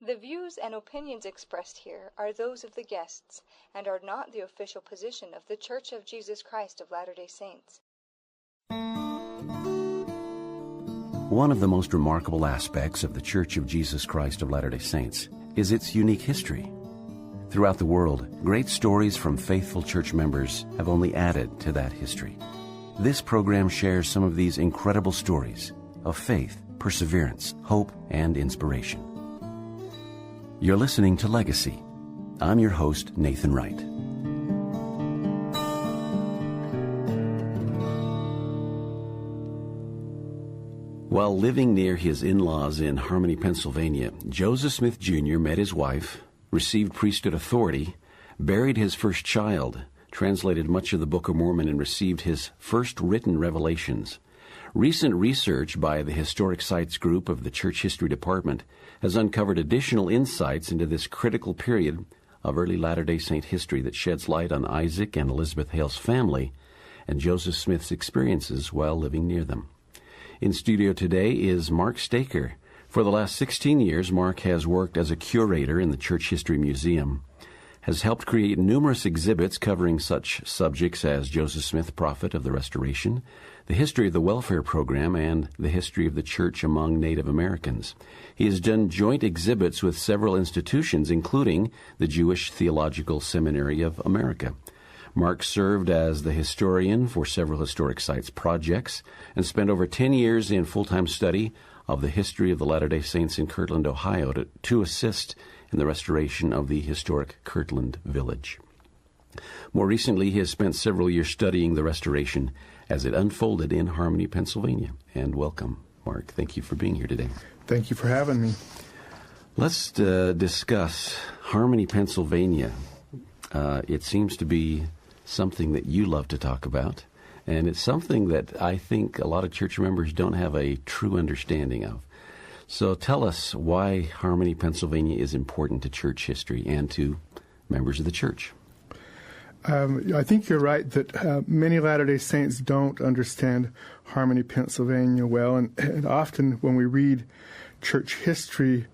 The views and opinions expressed here are those of the guests and are not the official position of The Church of Jesus Christ of Latter-day Saints. One of the most remarkable aspects of The Church of Jesus Christ of Latter-day Saints is its unique history. Throughout the world, great stories from faithful church members have only added to that history. This program shares some of these incredible stories of faith, perseverance, hope, and inspiration. You're listening to Legacy. I'm your host, Nathan Wright. While living near his in-laws in Harmony, Pennsylvania, Joseph Smith Jr. met his wife, received priesthood authority, buried his first child, translated much of the Book of Mormon, and received his first written revelations. Recent research by the Historic Sites Group of the Church History Department has uncovered additional insights into this critical period of early Latter-day Saint history that sheds light on Isaac and Elizabeth Hale's family and Joseph Smith's experiences while living near them. In studio today is Mark Staker. For the last 16 years, Mark has worked as a curator in the Church History Museum, has helped create numerous exhibits covering such subjects as Joseph Smith, Prophet of the Restoration, the history of the welfare program, and the history of the church among Native Americans. He has done joint exhibits with several institutions, including the Jewish Theological Seminary of America. Mark served as the historian for several historic sites projects and spent over 10 years in full-time study of the history of the Latter-day Saints in Kirtland, Ohio, to assist in the restoration of the historic Kirtland Village. More recently, he has spent several years studying the restoration as it unfolded in Harmony, Pennsylvania. And welcome, Mark. Thank you for being here today. Thank you for having me. Let's discuss Harmony, Pennsylvania. It seems to be something that you love to talk about, and it's something that I think a lot of church members don't have a true understanding of. So tell us why Harmony, Pennsylvania is important to church history and to members of the church. I think you're right that many Latter-day Saints don't understand Harmony, Pennsylvania well, and often when we read church history,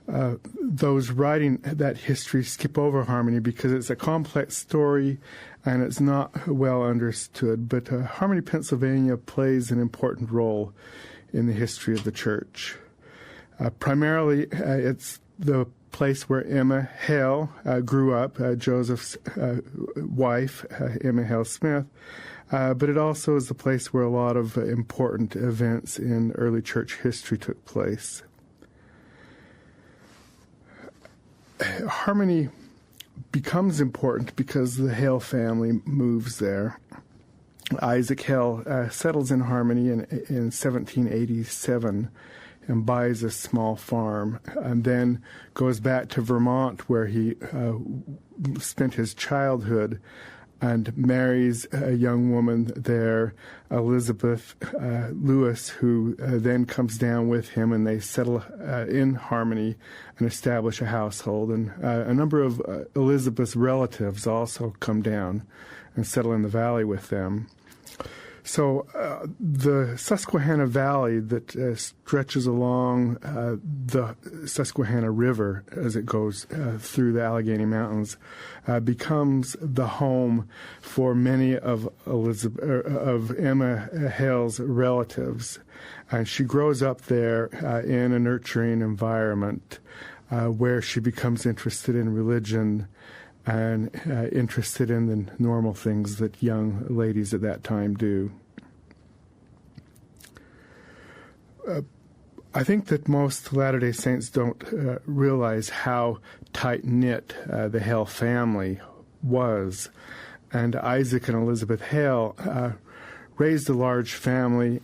those writing that history skip over Harmony because it's a complex story and it's not well understood. But Harmony, Pennsylvania plays an important role in the history of the church. Primarily, it's the place where Emma Hale grew up, Joseph's wife, Emma Hale Smith, but it also is the place where a lot of important events in early church history took place. Harmony becomes important because the Hale family moves there. Isaac Hale settles in Harmony in 1787 and buys a small farm, and then goes back to Vermont where he spent his childhood and marries a young woman there, Elizabeth Lewis, who then comes down with him, and they settle in Harmony and establish a household. And a number of Elizabeth's relatives also come down and settle in the valley with them. So the Susquehanna Valley that stretches along the Susquehanna River as it goes through the Allegheny Mountains becomes the home for many of Emma Hale's relatives. And she grows up there in a nurturing environment where she becomes interested in religion and interested in the normal things that young ladies at that time do. I think that most Latter-day Saints don't realize how tight-knit the Hale family was. And Isaac and Elizabeth Hale raised a large family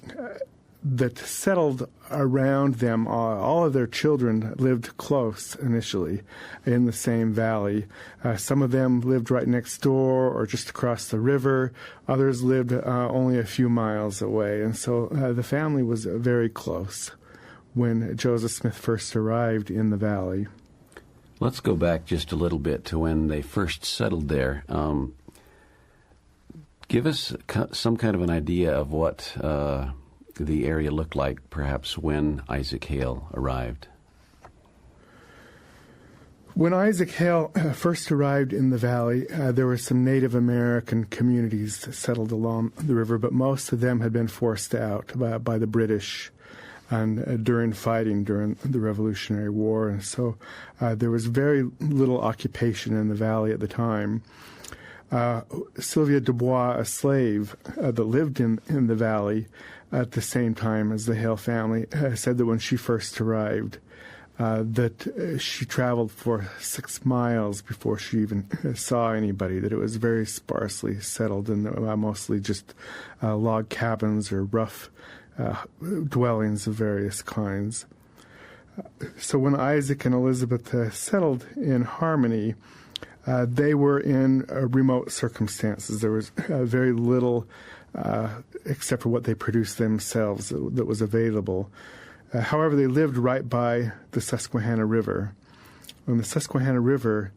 that settled around them. All of their children lived close initially in the same valley. Some of them lived right next door or just across the river. Others lived only a few miles away. And so the family was very close when Joseph Smith first arrived in the valley. Let's go back just a little bit to when they first settled there. Give us some kind of an idea of what the area looked like, perhaps, when Isaac Hale arrived. When Isaac Hale first arrived in the valley, there were some Native American communities settled along the river, but most of them had been forced out by the British and during fighting during the Revolutionary War. And so there was very little occupation in the valley at the time. Sylvia Dubois, a slave that lived in the valley at the same time as the Hale family, said that when she first arrived, that she traveled for 6 miles before she even saw anybody, that it was very sparsely settled and mostly just log cabins or rough dwellings of various kinds. So when Isaac and Elizabeth settled in Harmony, they were in remote circumstances. There was very little, except for what they produced themselves, that was available. However, they lived right by the Susquehanna River. And the Susquehanna River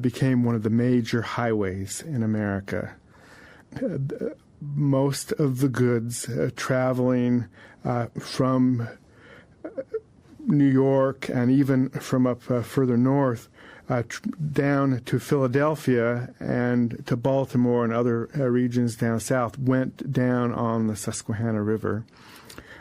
became one of the major highways in America. Most of the goods traveling from New York and even from up further north down to Philadelphia and to Baltimore and other regions down south went down on the Susquehanna River.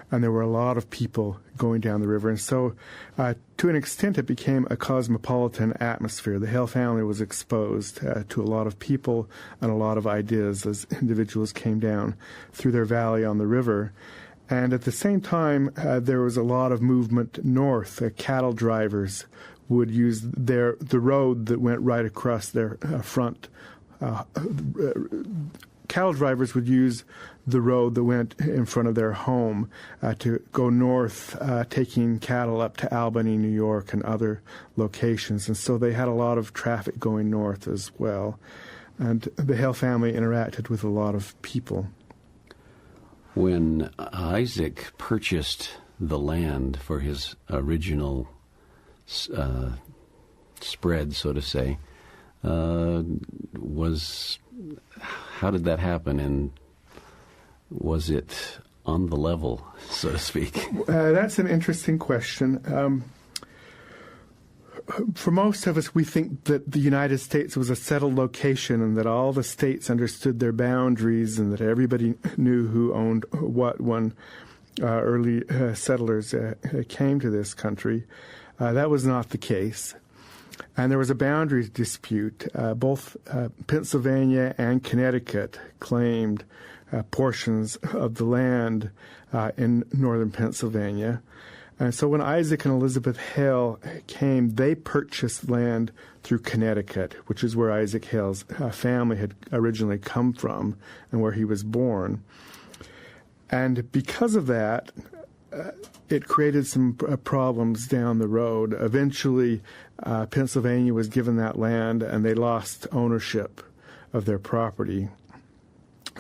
And there were a lot of people going down the river. And so, to an extent, it became a cosmopolitan atmosphere. The Hale family was exposed to a lot of people and a lot of ideas as individuals came down through their valley on the river. And at the same time, there was a lot of movement north. Cattle drivers would use the road that went right across their front. Cattle drivers would use the road that went in front of their home to go north, taking cattle up to Albany, New York, and other locations. And so they had a lot of traffic going north as well. And the Hale family interacted with a lot of people. When Isaac purchased the land for his original spread, so to say, how did that happen, and was it on the level, so to speak? That's an interesting question. For most of us, we think that the United States was a settled location and that all the states understood their boundaries and that everybody knew who owned what when early settlers came to this country. That was not the case. And there was a boundary dispute. Both Pennsylvania and Connecticut claimed portions of the land in northern Pennsylvania. And so when Isaac and Elizabeth Hale came, they purchased land through Connecticut, which is where Isaac Hale's family had originally come from and where he was born. And because of that, it created some problems down the road. Eventually, Pennsylvania was given that land, and they lost ownership of their property.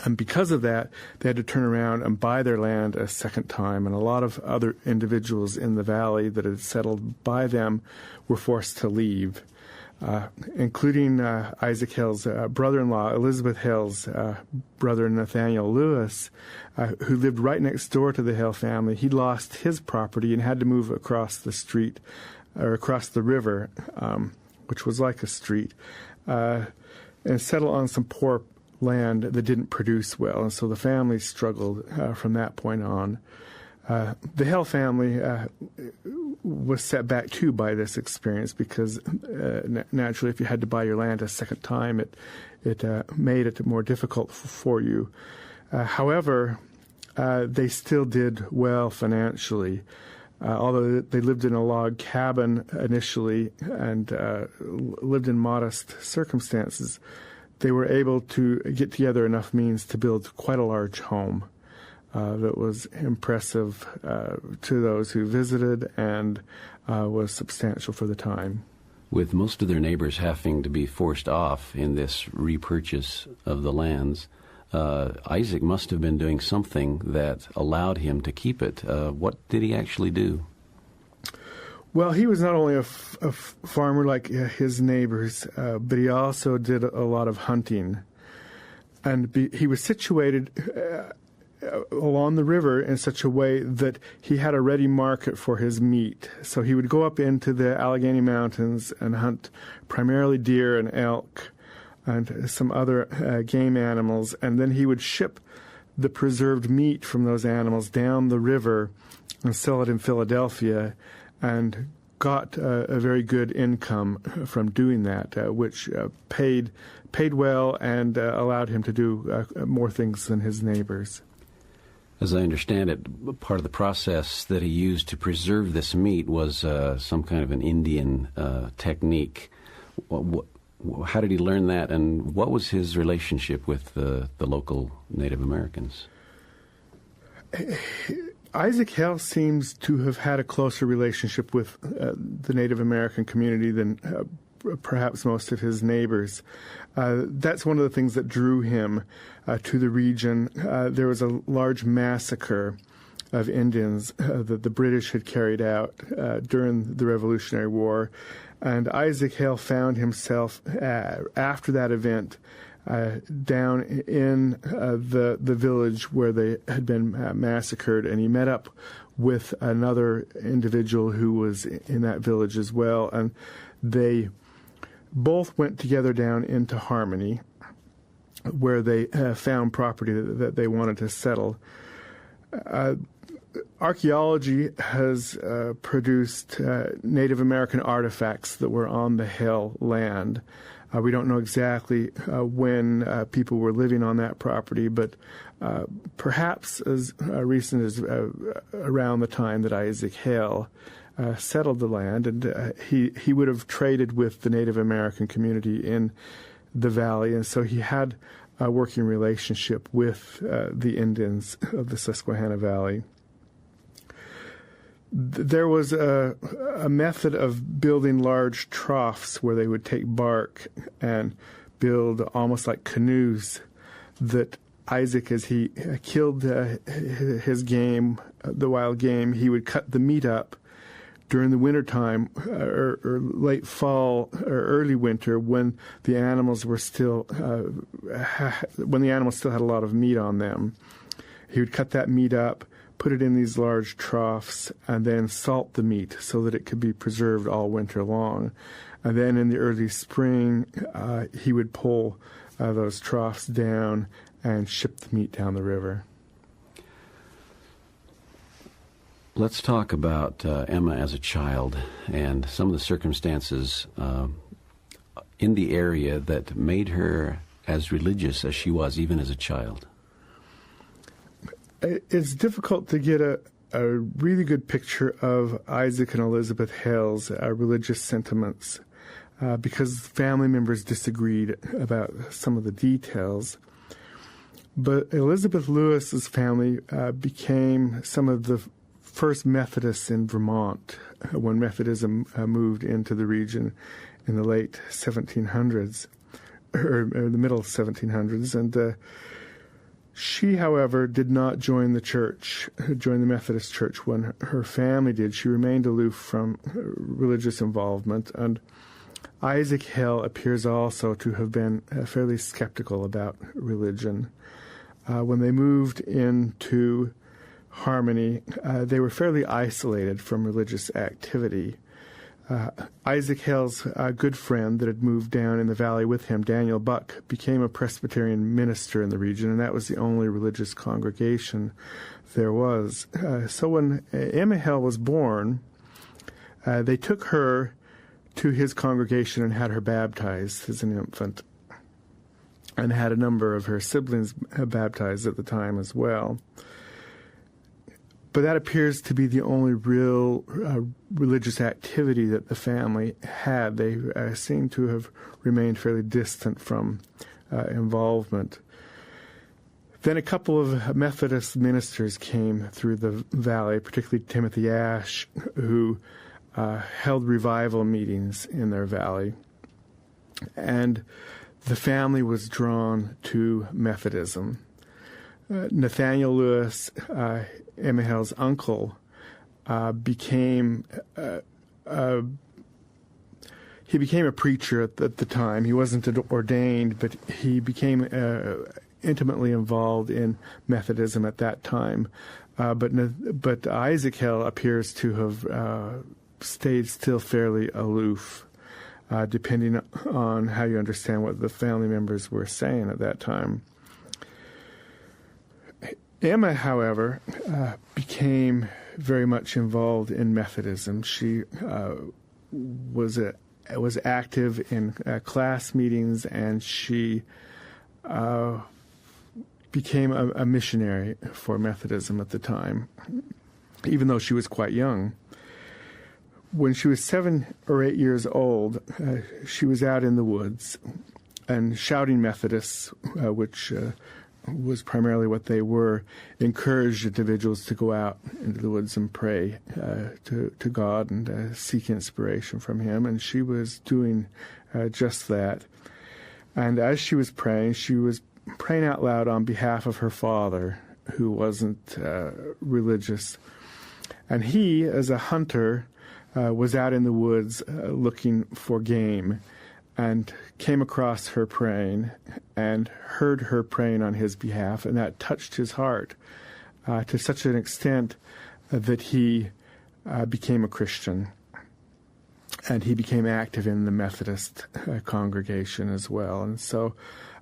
And because of that, they had to turn around and buy their land a second time, and a lot of other individuals in the valley that had settled by them were forced to leave, including Isaac Hale's brother-in-law, Elizabeth Hale's brother Nathaniel Lewis, who lived right next door to the Hale family. He lost his property and had to move across the street, or across the river, which was like a street, and settle on some poor land that didn't produce well. And so the family struggled from that point on. The Hale family was set back too by this experience because naturally, if you had to buy your land a second time, it made it more difficult for you. However, they still did well financially. Although they lived in a log cabin initially and lived in modest circumstances, they were able to get together enough means to build quite a large home that was impressive to those who visited and was substantial for the time. With most of their neighbors having to be forced off in this repurchase of the lands, Isaac must have been doing something that allowed him to keep it. What did he actually do? Well, he was not only a farmer like his neighbors, but he also did a lot of hunting. And he was situated along the river in such a way that he had a ready market for his meat. So he would go up into the Allegheny Mountains and hunt primarily deer and elk and some other game animals, and then he would ship the preserved meat from those animals down the river and sell it in Philadelphia, and got a very good income from doing that, which paid well and allowed him to do more things than his neighbors. As I understand it, part of the process that he used to preserve this meat was some kind of an Indian technique. How did he learn that, and what was his relationship with the local Native Americans? Isaac Hale seems to have had a closer relationship with the Native American community than perhaps most of his neighbors. That's one of the things that drew him to the region. There was a large massacre of Indians that the British had carried out during the Revolutionary War, and Isaac Hale found himself after that event down in the village where they had been massacred, and he met up with another individual who was in that village as well, and they both went together down into Harmony, where they found property that they wanted to settle. Archaeology has produced Native American artifacts that were on the Hale land. We don't know exactly when people were living on that property, but perhaps as recent as around the time that Isaac Hale settled the land, and he would have traded with the Native American community in the valley, and so he had a working relationship with the Indians of the Susquehanna Valley. There was a method of building large troughs where they would take bark and build almost like canoes that Isaac, as he killed his game, the wild game, he would cut the meat up during the wintertime or late fall or early winter when the animals were still when the animals still had a lot of meat on them. He would cut that meat up, put it in these large troughs, and then salt the meat so that it could be preserved all winter long. And then in the early spring, he would pull those troughs down and ship the meat down the river. Let's talk about Emma as a child and some of the circumstances in the area that made her as religious as she was, even as a child. It's difficult to get a really good picture of Isaac and Elizabeth Hale's religious sentiments because family members disagreed about some of the details. But Elizabeth Lewis's family became some of the first Methodists in Vermont when Methodism moved into the region in the late 1700s, or the middle 1700s, and she, however, did not join the Methodist Church when her family did. She remained aloof from religious involvement, and Isaac Hale appears also to have been fairly skeptical about religion. When they moved into Harmony, they were fairly isolated from religious activity. Isaac Hale's good friend that had moved down in the valley with him, Daniel Buck, became a Presbyterian minister in the region, and that was the only religious congregation there was. So when Emma Hale was born, they took her to his congregation and had her baptized as an infant, and had a number of her siblings baptized at the time as well. But that appears to be the only real religious activity that the family had. They seem to have remained fairly distant from involvement. Then a couple of Methodist ministers came through the valley, particularly Timothy Ash, who held revival meetings in their valley. And the family was drawn to Methodism. Nathaniel Lewis, Emma Hale's uncle, became a preacher at the time. He wasn't ordained, but he became intimately involved in Methodism at that time. But Isaac Hill appears to have stayed still fairly aloof, depending on how you understand what the family members were saying at that time. Emma, however, became very much involved in Methodism. She was active in class meetings, and she became a missionary for Methodism at the time, even though she was quite young. When she was 7 or 8 years old, she was out in the woods and shouting Methodists, which was primarily what they were, encouraged individuals to go out into the woods and pray to God and seek inspiration from Him. And she was doing just that. And as she was praying out loud on behalf of her father, who wasn't religious. And he, as a hunter, was out in the woods looking for game, and came across her praying and heard her praying on his behalf, and that touched his heart to such an extent that he became a Christian. And he became active in the Methodist congregation as well. And so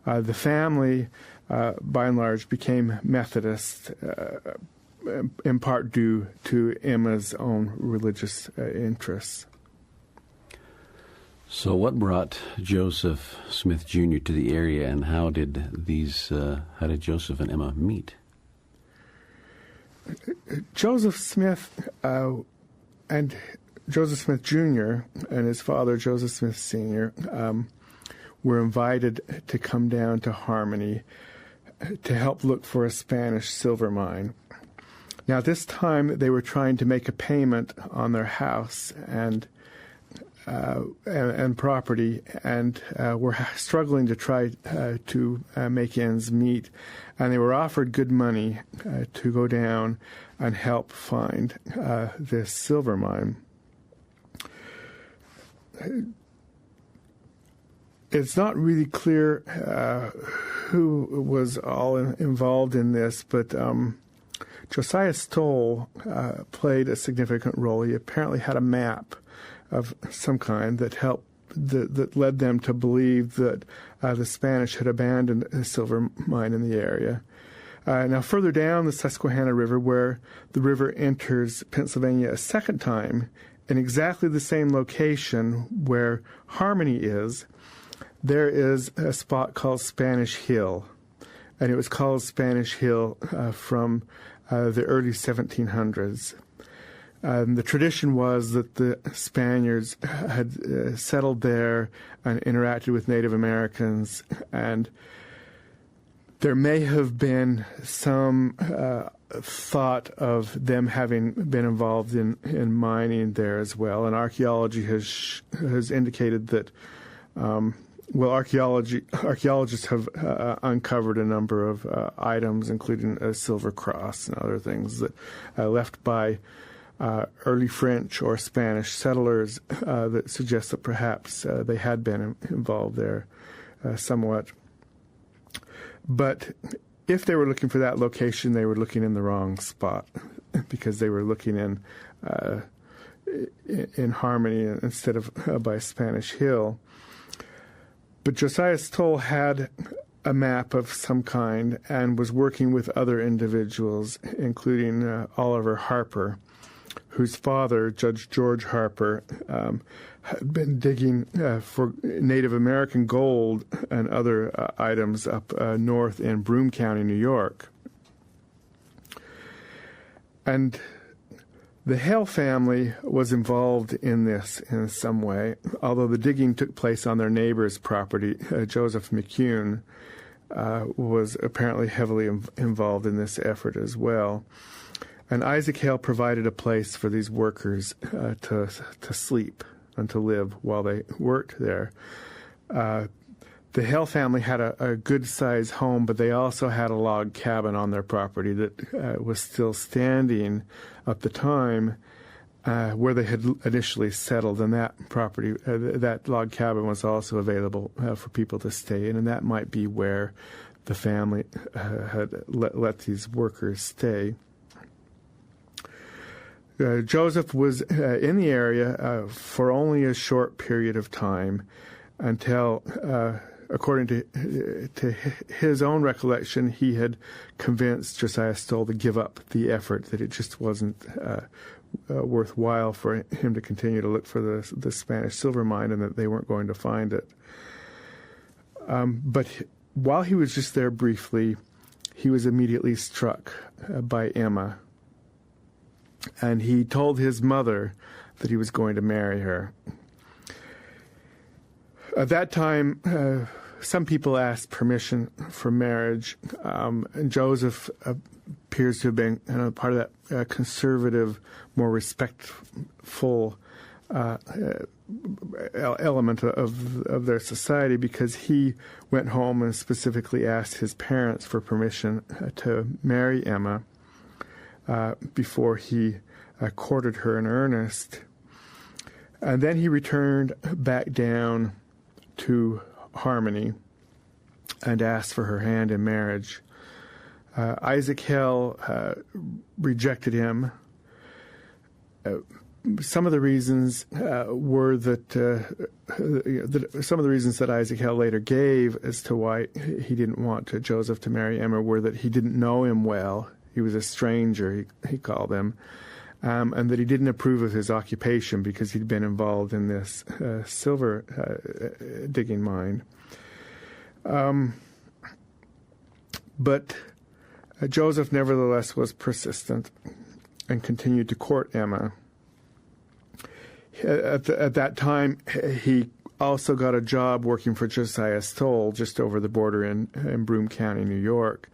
the family, by and large, became Methodist, in part due to Emma's own religious interests. So what brought Joseph Smith Jr. to the area, and how did Joseph and Emma meet? Joseph Smith and Joseph Smith Jr. and his father, Joseph Smith Sr., were invited to come down to Harmony to help look for a Spanish silver mine. Now, at this time, they were trying to make a payment on their house and property, and were struggling to try to make ends meet. And they were offered good money to go down and help find this silver mine. It's not really clear who was all involved in this, but Josiah Stoll played a significant role. He apparently had a map of some kind that led them to believe that the Spanish had abandoned a silver mine in the area. Now, further down the Susquehanna River, where the river enters Pennsylvania a second time, in exactly the same location where Harmony is, there is a spot called Spanish Hill. And it was called Spanish Hill from the early 1700s. The tradition was that the Spaniards had settled there and interacted with Native Americans, and there may have been some thought of them having been involved in mining there as well. And archaeology has indicated that, archaeologists have uncovered a number of items, including a silver cross and other things that left by early French or Spanish settlers that suggest that perhaps they had been involved there somewhat. But if they were looking for that location, they were looking in the wrong spot, because they were looking in Harmony instead of by Spanish Hill. But Josiah Stoll had a map of some kind and was working with other individuals, including Oliver Harper, whose father, Judge George Harper, had been digging for Native American gold and other items up north in Broome County, New York. And the Hale family was involved in this in some way, although the digging took place on their neighbor's property. Joseph McCune was apparently heavily involved in this effort as well. And Isaac Hale provided a place for these workers to sleep and to live while they worked there. The Hale family had a good-sized home, but they also had a log cabin on their property that was still standing at the time where they had initially settled, and that property, that log cabin was also available for people to stay in, and that might be where the family had let these workers stay. Joseph was in the area for only a short period of time until, according to his own recollection, he had convinced Josiah Stowell to give up the effort, that it just wasn't worthwhile for him to continue to look for the Spanish silver mine, and that they weren't going to find it. But while he was just there briefly, he was immediately struck by Emma. And he told his mother that he was going to marry her. At that time, some people asked permission for marriage, and Joseph appears to have been part of that conservative, more respectful element of their society, because he went home and specifically asked his parents for permission to marry Emma before he courted her in earnest. And then he returned back down to Harmony and asked for her hand in marriage. Isaac Hill rejected him. Some of the reasons were that some of the reasons that Isaac Hill later gave as to why he didn't want Joseph to marry Emma were that he didn't know him well. He was a stranger, he called him, and that he didn't approve of his occupation because he'd been involved in this silver digging mine. But Joseph nevertheless was persistent and continued to court Emma. At that time, he also got a job working for Josiah Stowell just over the border in Broome County, New York,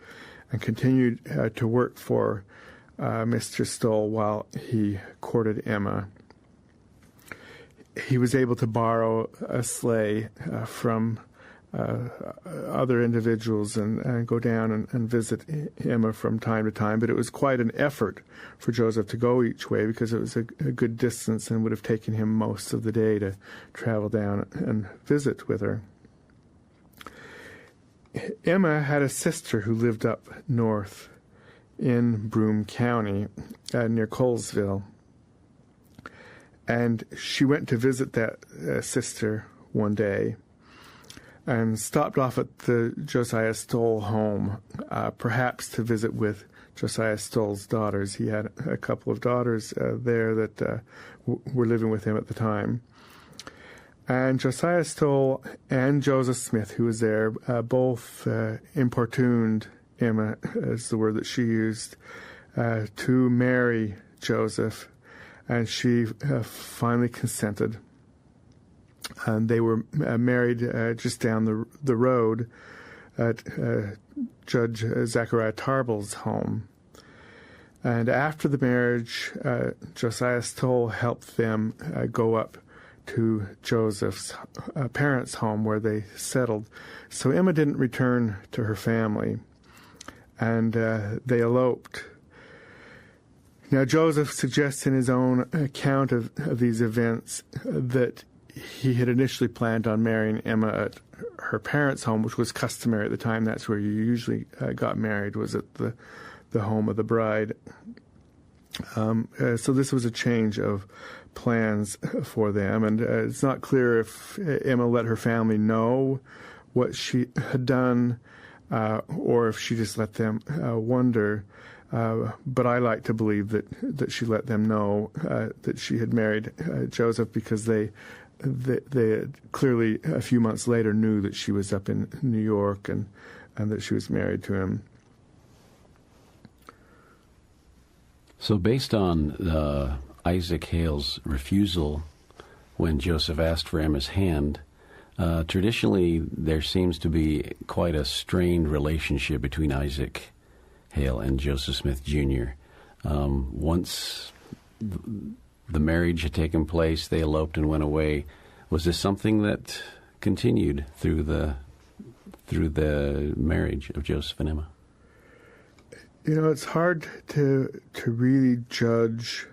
and continued to work for Mr. Stowell while he courted Emma. He was able to borrow a sleigh from other individuals and go down and visit Emma from time to time, but it was quite an effort for Joseph to go each way because it was a good distance and would have taken him most of the day to travel down and visit with her. Emma had a sister who lived up north in Broome County near Colesville, and she went to visit that sister one day and stopped off at the Josiah Stowell home, perhaps to visit with Josiah Stowell's daughters. He had a couple of daughters there that were living with him at the time. And Josiah Stowell and Joseph Smith, who was there, both importuned Emma, is the word that she used, to marry Joseph, and she finally consented. And they were married just down the road at Judge Zachariah Tarbell's home. And after the marriage, Josiah Stowell helped them go up to Joseph's parents' home where they settled. So Emma didn't return to her family, and they eloped. Now Joseph suggests in his own account of these events that he had initially planned on marrying Emma at her parents' home, which was customary at the time. That's where you usually got married, was at the home of the bride. So this was a change of plans for them, and it's not clear if Emma let her family know what she had done or if she just let them wonder. But I like to believe that she let them know that she had married Joseph, because they clearly a few months later knew that she was up in New York and that she was married to him. So based on Isaac Hale's refusal when Joseph asked for Emma's hand, traditionally there seems to be quite a strained relationship between Isaac Hale and Joseph Smith Jr. Once the marriage had taken place, they eloped and went away. Was this something that continued through the marriage of Joseph and Emma? You know, it's hard to really judge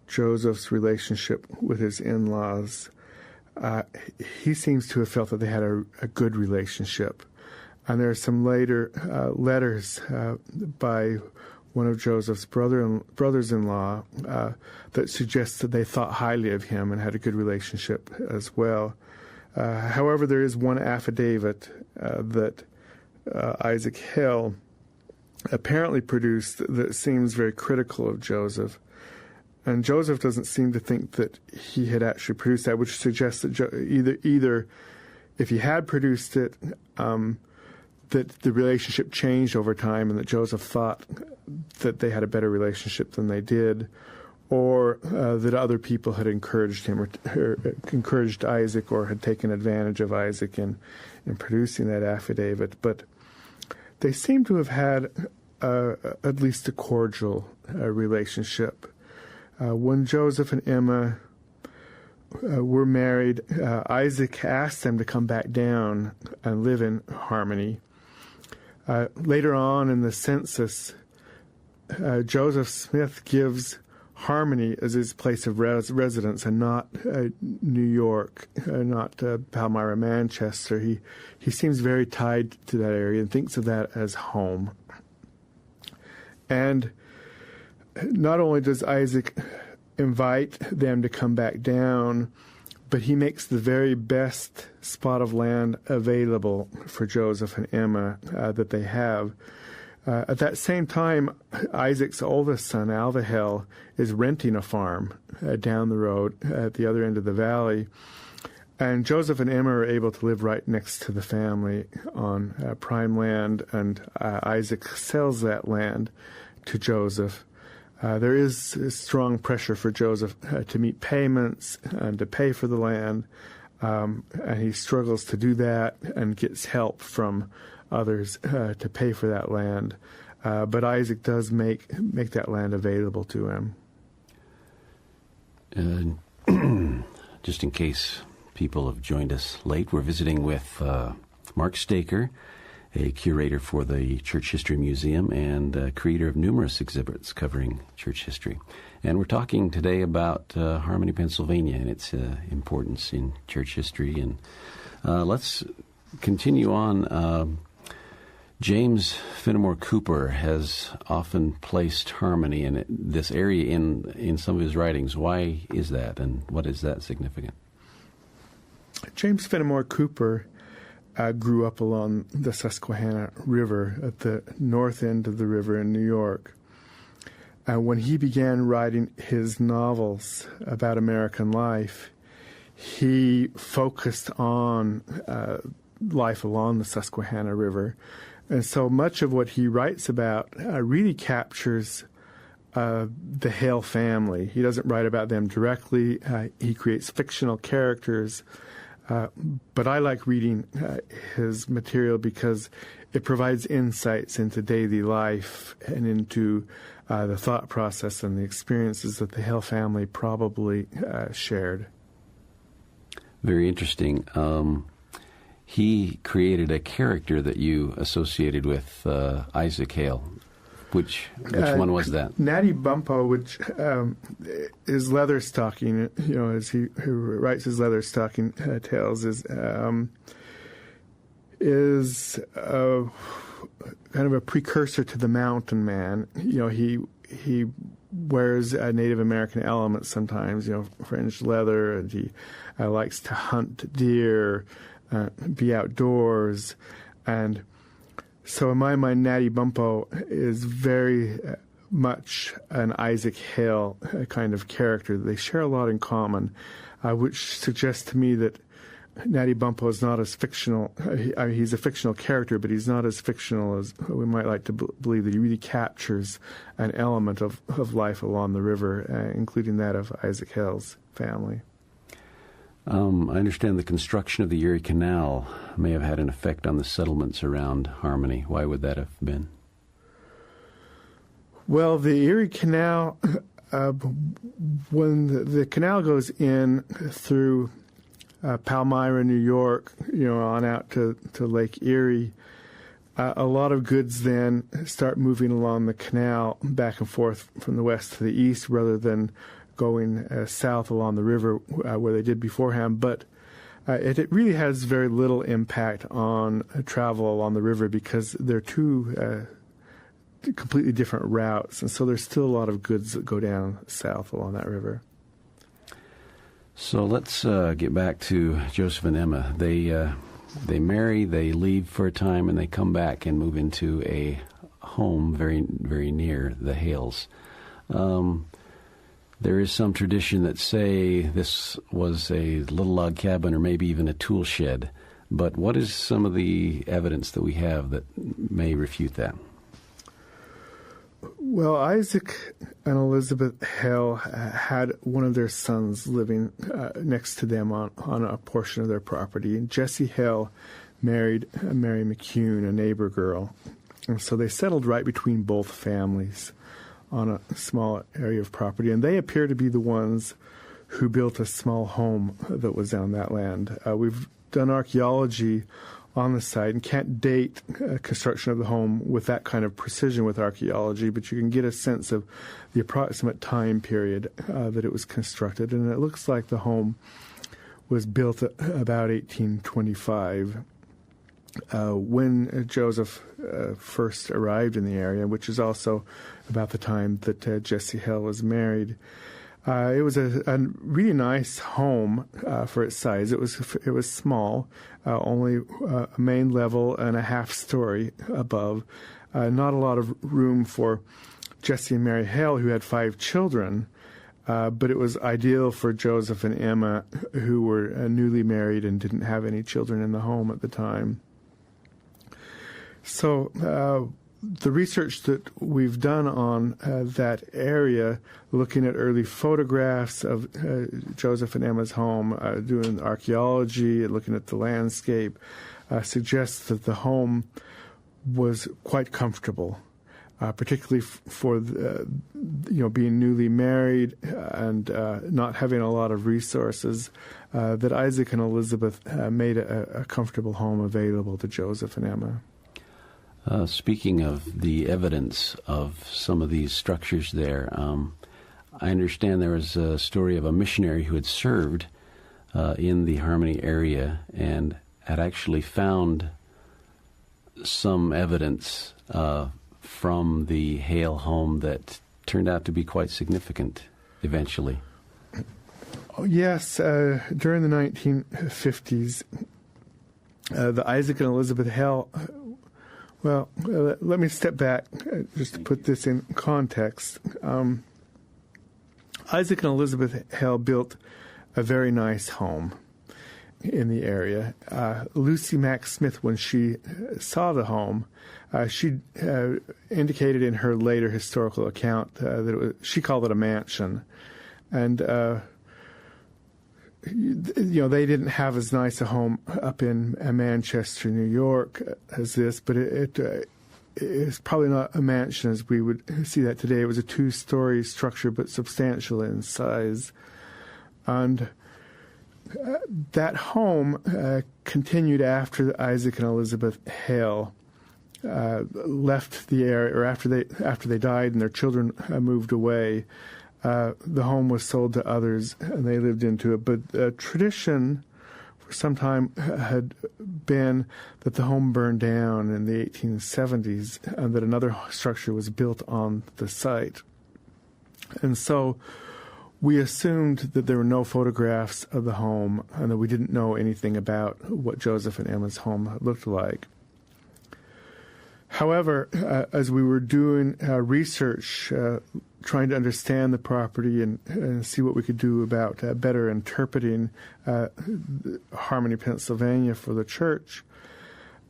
Joseph's relationship with his in-laws. He seems to have felt that they had a good relationship. And there are some later letters by one of Joseph's brothers-in-law that suggests that they thought highly of him and had a good relationship as well. However, there is one affidavit that Isaac Hill apparently produced that seems very critical of Joseph. And Joseph doesn't seem to think that he had actually produced that, which suggests that either if he had produced it, that the relationship changed over time and that Joseph thought that they had a better relationship than they did, or that other people had encouraged him or encouraged Isaac or had taken advantage of Isaac in producing that affidavit. But they seem to have had at least a cordial relationship. When Joseph and Emma were married, Isaac asked them to come back down and live in Harmony. Later on in the census, Joseph Smith gives Harmony as his place of residence and not New York, not Palmyra, Manchester. He seems very tied to that area and thinks of that as home. And not only does Isaac invite them to come back down, but he makes the very best spot of land available for Joseph and Emma that they have. At that same time, Isaac's oldest son, Alvahel, is renting a farm down the road at the other end of the valley. And Joseph and Emma are able to live right next to the family on prime land, and Isaac sells that land to Joseph. There is strong pressure for Joseph to meet payments and to pay for the land, and he struggles to do that and gets help from others to pay for that land. But Isaac does make that land available to him. Just in case people have joined us late, we're visiting with Mark Staker, a curator for the Church History Museum and creator of numerous exhibits covering church history. And we're talking today about Harmony, Pennsylvania, and its importance in church history. And let's continue on. James Fenimore Cooper has often placed Harmony in this area in some of his writings. Why is that, and what is that significant? James Fenimore Cooper grew up along the Susquehanna River at the north end of the river in New York. When he began writing his novels about American life, he focused on life along the Susquehanna River. And so much of what he writes about really captures the Hale family. He doesn't write about them directly. He creates fictional characters. But I like reading his material because it provides insights into daily life and into the thought process and the experiences that the Hale family probably shared. Very interesting. He created a character that you associated with Isaac Hale. Which one was that? Natty Bumppo, which is Leatherstocking, as he writes his Leatherstocking tales, is kind of a precursor to the Mountain Man. He wears Native American elements sometimes, fringed leather, and he likes to hunt deer, be outdoors, and so in my mind, Natty Bumppo is very much an Isaac Hale kind of character. They share a lot in common, which suggests to me that Natty Bumppo is not as fictional. He's a fictional character, but he's not as fictional as we might like to believe, that he really captures an element of life along the river, including that of Isaac Hale's family. I understand the construction of the Erie Canal may have had an effect on the settlements around Harmony. Why would that have been? Well, the Erie Canal, when the canal goes in through Palmyra, New York, on out to Lake Erie, a lot of goods then start moving along the canal back and forth from the west to the east rather than going south along the river where they did beforehand. But It really has very little impact on travel along the river because they're two completely different routes, and so there's still a lot of goods that go down south along that river. So let's get back to Joseph and Emma. They marry, they leave for a time, and they come back and move into a home very, very near the Hales. There is some tradition that say this was a little log cabin or maybe even a tool shed. But what is some of the evidence that we have that may refute that? Well, Isaac and Elizabeth Hale had one of their sons living next to them on a portion of their property. And Jesse Hale married Mary McCune, a neighbor girl. And so they settled right between both families on a small area of property. And they appear to be the ones who built a small home that was on that land. We've done archaeology on the site and can't date construction of the home with that kind of precision with archaeology, but you can get a sense of the approximate time period that it was constructed. And it looks like the home was built at about 1825 when Joseph first arrived in the area, which is also about the time that Jesse Hale was married. It was a really nice home for its size. It was small, only a main level and a half story above. Not a lot of room for Jesse and Mary Hale, who had 5 children, but it was ideal for Joseph and Emma, who were newly married and didn't have any children in the home at the time. So the research that we've done on that area, looking at early photographs of Joseph and Emma's home, doing archaeology, looking at the landscape, suggests that the home was quite comfortable, particularly for being newly married and not having a lot of resources. That Isaac and Elizabeth made a comfortable home available to Joseph and Emma. Speaking of the evidence of some of these structures there, I understand there was a story of a missionary who had served in the Harmony area and had actually found some evidence from the Hale home that turned out to be quite significant eventually. Oh, yes, during the 1950s, the Isaac and Elizabeth Hale. Well, let me step back just to put this in context. Isaac and Elizabeth Hale built a very nice home in the area. Lucy Mack Smith, when she saw the home, she indicated in her later historical account that she called it a mansion. And they didn't have as nice a home up in Manchester, New York, as this, but it's probably not a mansion as we would see that today. It was a 2-story structure, but substantial in size. And that home continued after Isaac and Elizabeth Hale left the area, or after they died and their children moved away. The home was sold to others, and they lived into it. But tradition for some time had been that the home burned down in the 1870s and that another structure was built on the site. And so we assumed that there were no photographs of the home and that we didn't know anything about what Joseph and Emma's home looked like. However, as we were doing research, trying to understand the property and see what we could do about better interpreting Harmony, Pennsylvania for the church,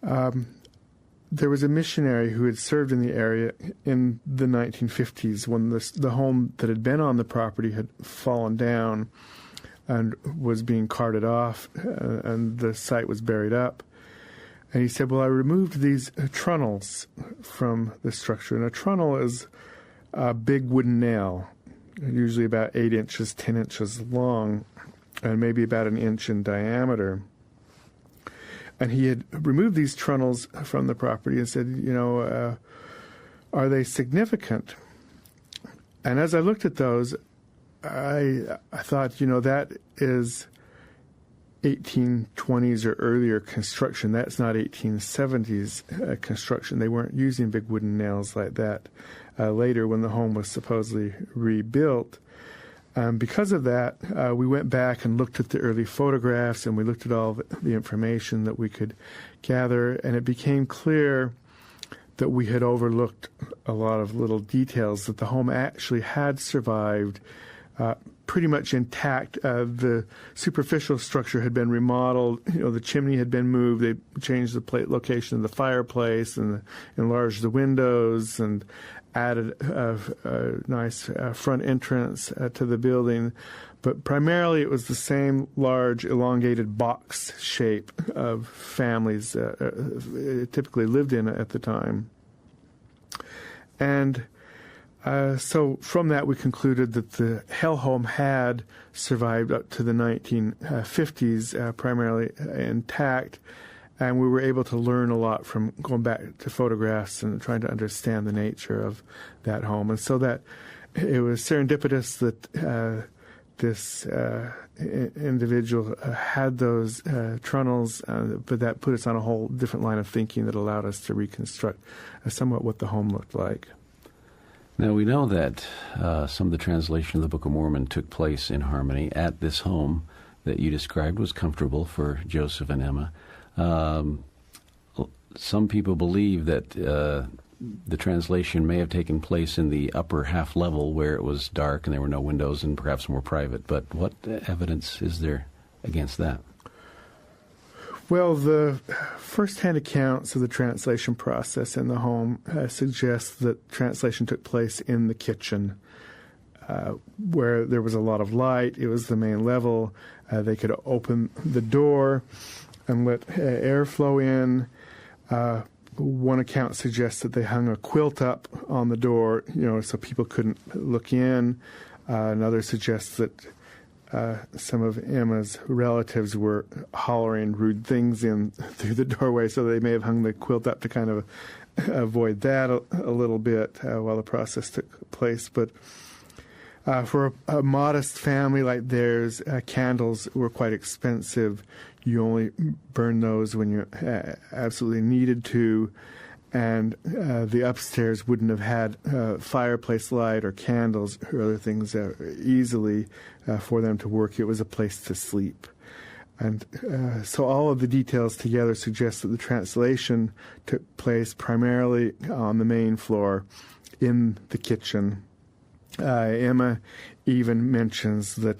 there was a missionary who had served in the area in the 1950s when the home that had been on the property had fallen down and was being carted off, and the site was buried up. And he said, well, I removed these trunnels from the structure. And a trunnel is a big wooden nail, usually about 8 inches, 10 inches long, and maybe about 1 inch in diameter. And he had removed these trunnels from the property and said, are they significant? And as I looked at those, I thought, that is 1820s or earlier construction. That's not 1870s construction. They weren't using big wooden nails like that. Later, when the home was supposedly rebuilt, because of that, we went back and looked at the early photographs, and we looked at all the information that we could gather, and it became clear that we had overlooked a lot of little details, that the home actually had survived pretty much intact. The superficial structure had been remodeled. The chimney had been moved. They changed the plate location of the fireplace and enlarged the windows and added a nice front entrance to the building. But primarily it was the same large elongated box shape of families typically lived in at the time. And so from that we concluded that the Hell home had survived up to the 1950s, primarily intact. And we were able to learn a lot from going back to photographs and trying to understand the nature of that home. And so that it was serendipitous that this individual had those trunnels, but that put us on a whole different line of thinking that allowed us to reconstruct somewhat what the home looked like. Now, we know that some of the translation of the Book of Mormon took place in Harmony at this home that you described was comfortable for Joseph and Emma. Some people believe that the translation may have taken place in the upper half level where it was dark and there were no windows and perhaps more private. But what evidence is there against that? Well, the first-hand accounts of the translation process in the home suggest that translation took place in the kitchen, where there was a lot of light. It was the main level. They could open the door and let air flow in. One account suggests that they hung a quilt up on the door, so people couldn't look in. Another suggests that some of Emma's relatives were hollering rude things in through the doorway, so they may have hung the quilt up to kind of avoid that a little bit while the process took place. But for a modest family like theirs, candles were quite expensive. You only burn those when you absolutely needed to, and the upstairs wouldn't have had fireplace light or candles or other things easily for them to work. It was a place to sleep. And so all of the details together suggest that the translation took place primarily on the main floor in the kitchen. Emma even mentions that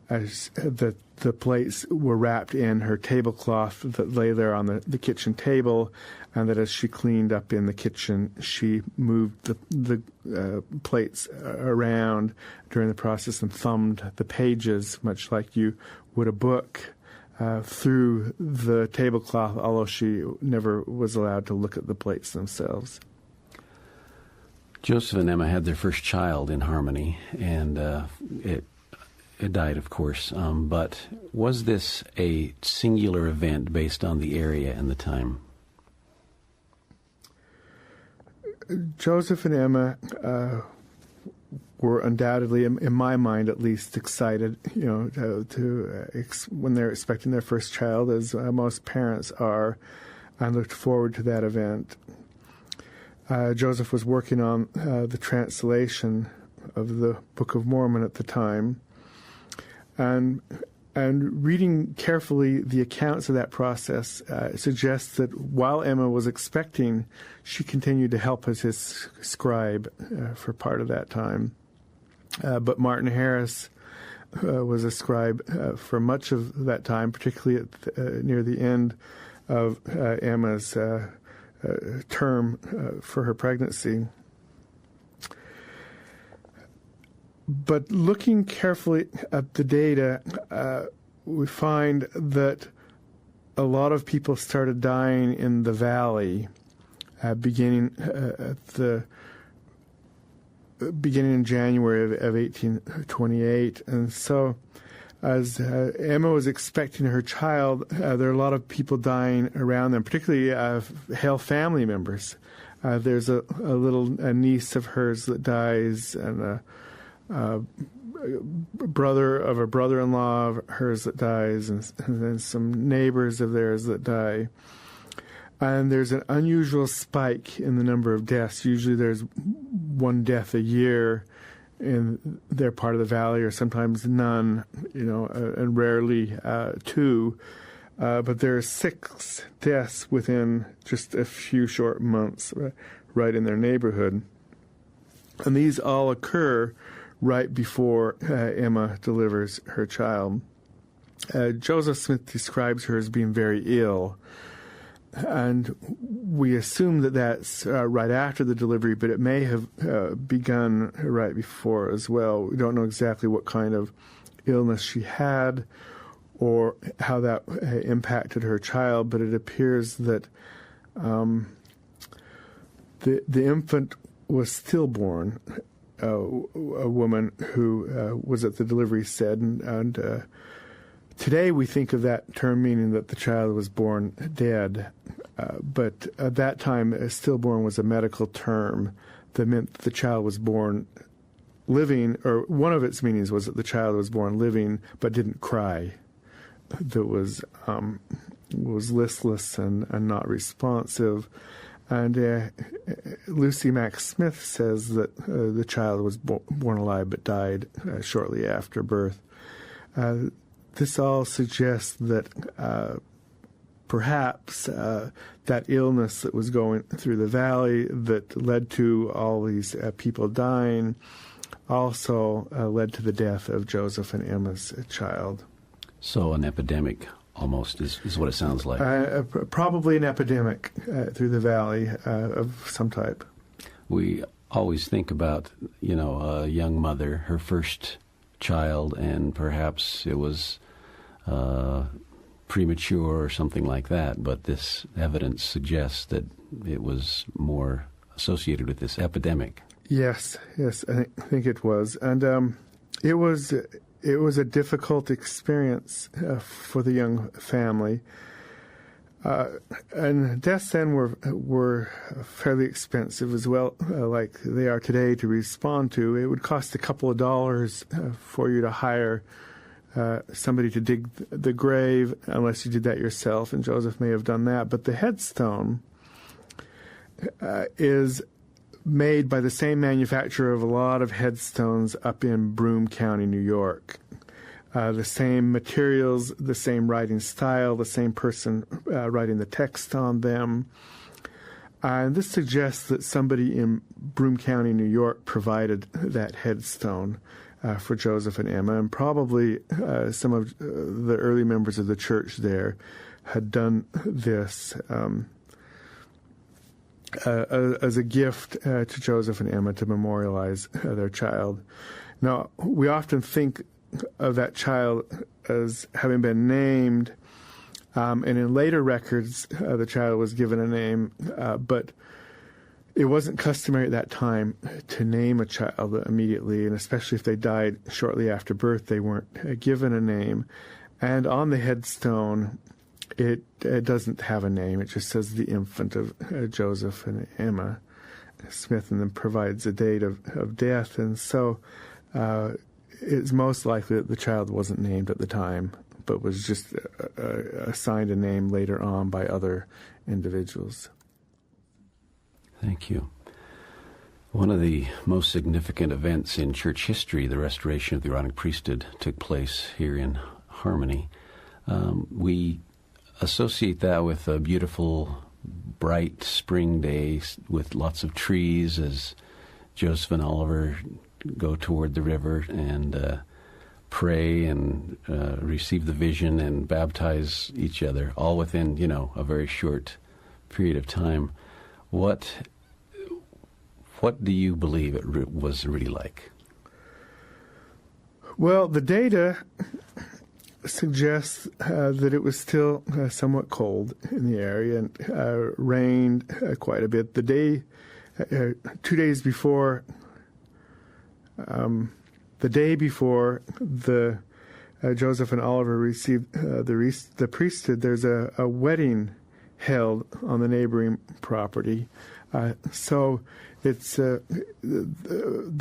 that the plates were wrapped in her tablecloth that lay there on the kitchen table, and that as she cleaned up in the kitchen, she moved the plates around during the process and thumbed the pages, much like you would a book, through the tablecloth, although she never was allowed to look at the plates themselves. Joseph and Emma had their first child in Harmony, and it died, of course. But was this a singular event based on the area and the time? Joseph and Emma were undoubtedly, in my mind at least, excited, when they're expecting their first child, as most parents are, and looked forward to that event. Joseph was working on the translation of the Book of Mormon at the time, and reading carefully the accounts of that process suggests that while Emma was expecting, she continued to help as his scribe for part of that time. But Martin Harris was a scribe for much of that time, particularly near the end of Emma's term for her pregnancy. But looking carefully at the data, we find that a lot of people started dying in the valley, beginning in January of 1828. And so as Emma was expecting her child, there are a lot of people dying around them, particularly Hale family members. There's a little niece of hers that dies, and brother of a brother-in-law of hers that dies, and then some neighbors of theirs that die. And there's an unusual spike in the number of deaths. Usually there's one death a year in their part of the valley, or sometimes none, and rarely two. But there are 6 deaths within just a few short months right in their neighborhood. And these all occur right before Emma delivers her child. Joseph Smith describes her as being very ill. And we assume that that's right after the delivery, but it may have begun right before as well. We don't know exactly what kind of illness she had or how that impacted her child, but it appears that the infant was stillborn. A woman who was at the delivery said, and today we think of that term meaning that the child was born dead, but at that time, stillborn was a medical term that meant that the child was born living, or one of its meanings was that the child was born living but didn't cry, that was listless and not responsive. And Lucy Mack Smith says that the child was born alive but died shortly after birth. This all suggests that perhaps that illness that was going through the valley that led to all these people dying also led to the death of Joseph and Emma's child. So an epidemic almost is what it sounds like. Probably an epidemic through the valley of some type. We always think about, a young mother, her first child, and perhaps it was premature or something like that, but this evidence suggests that it was more associated with this epidemic. Yes, I think it was. And it was a difficult experience for the young family. And deaths then were fairly expensive as well, like they are today to respond to. It would cost a couple of dollars for you to hire somebody to dig the grave, unless you did that yourself, and Joseph may have done that. But the headstone is made by the same manufacturer of a lot of headstones up in Broome County, New York. The same materials, the same writing style, the same person writing the text on them. And this suggests that somebody in Broome County, New York, provided that headstone for Joseph and Emma, and probably some of the early members of the church there had done this as a gift to Joseph and Emma to memorialize their child. Now, we often think of that child as having been named, and in later records, the child was given a name, but it wasn't customary at that time to name a child immediately, and especially if they died shortly after birth, they weren't given a name. And on the headstone, it doesn't have a name. It just says the infant of Joseph and Emma Smith, and then provides a date of death. And so it's most likely that the child wasn't named at the time, but was just assigned a name later on by other individuals. Thank you. One of the most significant events in church history, the restoration of the Aaronic priesthood, took place here in Harmony. We associate that with a beautiful, bright spring day with lots of trees as Joseph and Oliver go toward the river and pray and receive the vision and baptize each other, all within, a very short period of time. What do you believe it was really like? Well, the data suggests that it was still somewhat cold in the area and rained quite a bit. 2 days before, the day before Joseph and Oliver received the priesthood, there's a wedding held on the neighboring property. So it's the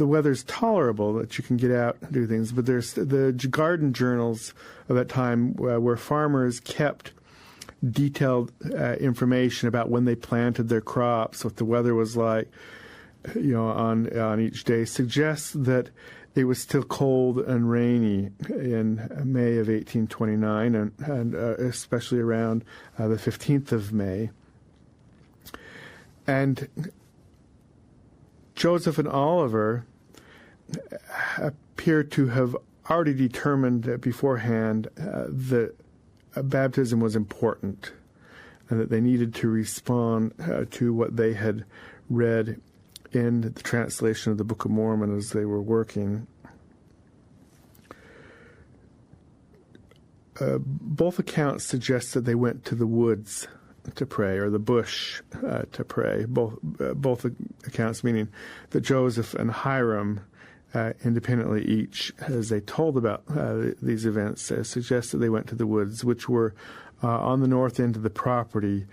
weather's tolerable that you can get out and do things. But there's the garden journals of that time where farmers kept detailed information about when they planted their crops, what the weather was like, on each day, suggests that it was still cold and rainy in May of 1829, and especially around the 15th of May. And Joseph and Oliver appear to have already determined beforehand that baptism was important and that they needed to respond to what they had read in the translation of the Book of Mormon as they were working. Both accounts suggest that they went to the woods to pray, or the bush to pray. Both accounts meaning that Joseph and Hiram independently each, as they told about these events, suggest that they went to the woods, which were on the north end of the property.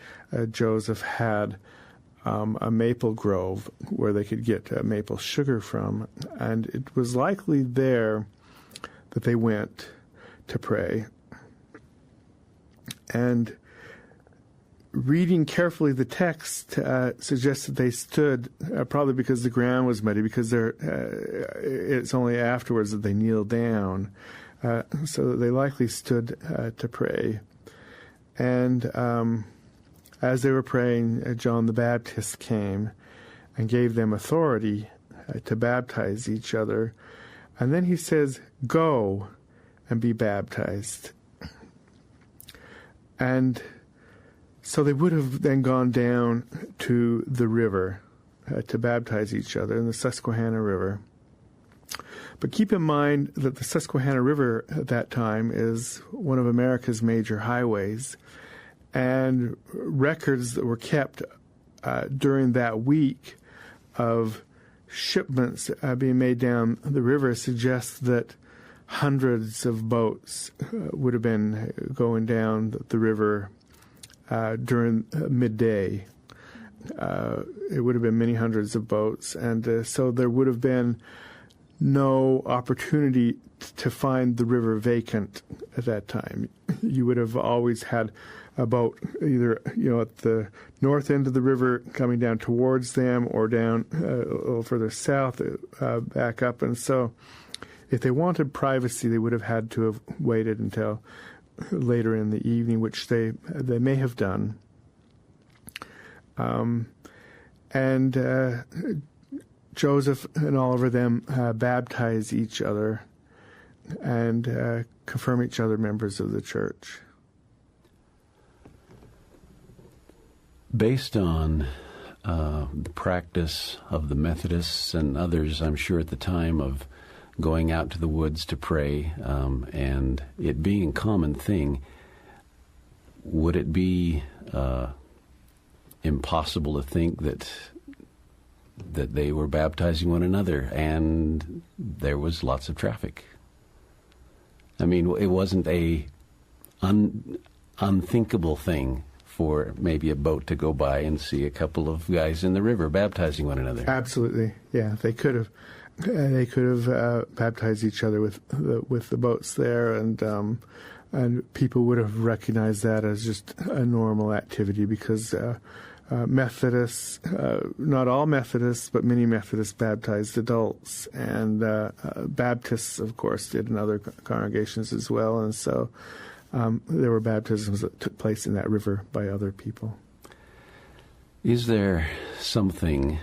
Joseph had a maple grove where they could get maple sugar from, and it was likely there that they went to pray. And reading carefully the text suggests that they stood, probably because the ground was muddy, because it's only afterwards that they kneeled down, so they likely stood to pray. And as they were praying, John the Baptist came and gave them authority to baptize each other. And then he says, "Go and be baptized." And so they would have then gone down to the river to baptize each other in the Susquehanna River. But keep in mind that the Susquehanna River at that time is one of America's major highways, and records that were kept during that week of shipments being made down the river suggest that hundreds of boats would have been going down the river during midday. It would have been many hundreds of boats, and so there would have been no opportunity to find the river vacant at that time. You would have always had a boat either at the north end of the river coming down towards them, or down a little further south back up. And so if they wanted privacy, they would have had to have waited until later in the evening, which they may have done. And Joseph and Oliver then baptize each other and confirm each other members of the church. Based on the practice of the Methodists and others, I'm sure at the time, of going out to the woods to pray, and it being a common thing, would it be impossible to think that they were baptizing one another and there was lots of traffic? I mean, it wasn't a unthinkable thing for maybe a boat to go by and see a couple of guys in the river baptizing one another. Absolutely, yeah. They could have baptized each other with the boats there, and people would have recognized that as just a normal activity, because Methodists, not all Methodists, but many Methodists baptized adults, and Baptists, of course, did in other congregations as well, and so there were baptisms that took place in that river by other people. Is there something,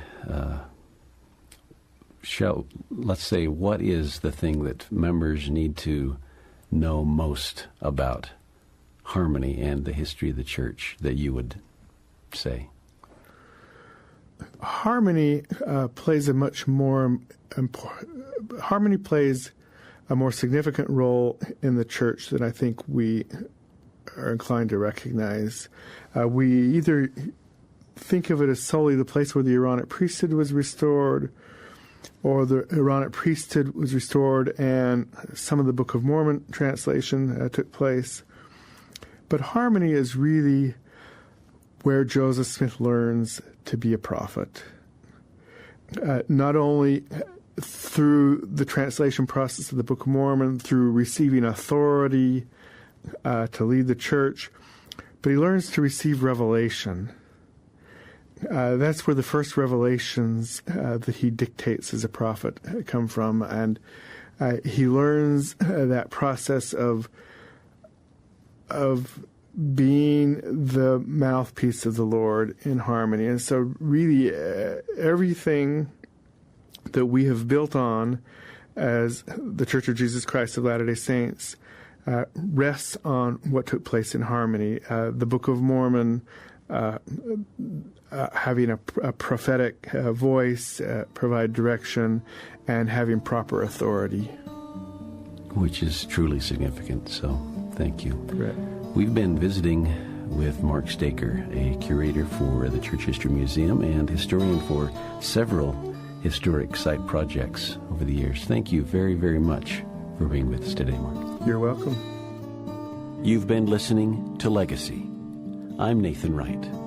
let's say, what is the thing that members need to know most about Harmony and the history of the church that you would say? Harmony plays a more significant role in the church than I think we are inclined to recognize. We either think of it as solely the place where the Aaronic priesthood was restored, or the Aaronic priesthood was restored and some of the Book of Mormon translation took place. But Harmony is really where Joseph Smith learns to be a prophet. Not only through the translation process of the Book of Mormon, through receiving authority to lead the church, but he learns to receive revelation. That's where the first revelations that he dictates as a prophet come from, and he learns that process of being the mouthpiece of the Lord in harmony. And so really everything that we have built on as the Church of Jesus Christ of Latter-day Saints rests on what took place in harmony. The Book of Mormon having a prophetic voice, provide direction, and having proper authority. Which is truly significant, so thank you. Correct. We've been visiting with Mark Staker, a curator for the Church History Museum and historian for several historic site projects over the years. Thank you very, very much for being with us today, Mark. You're welcome. You've been listening to Legacy. I'm Nathan Wright.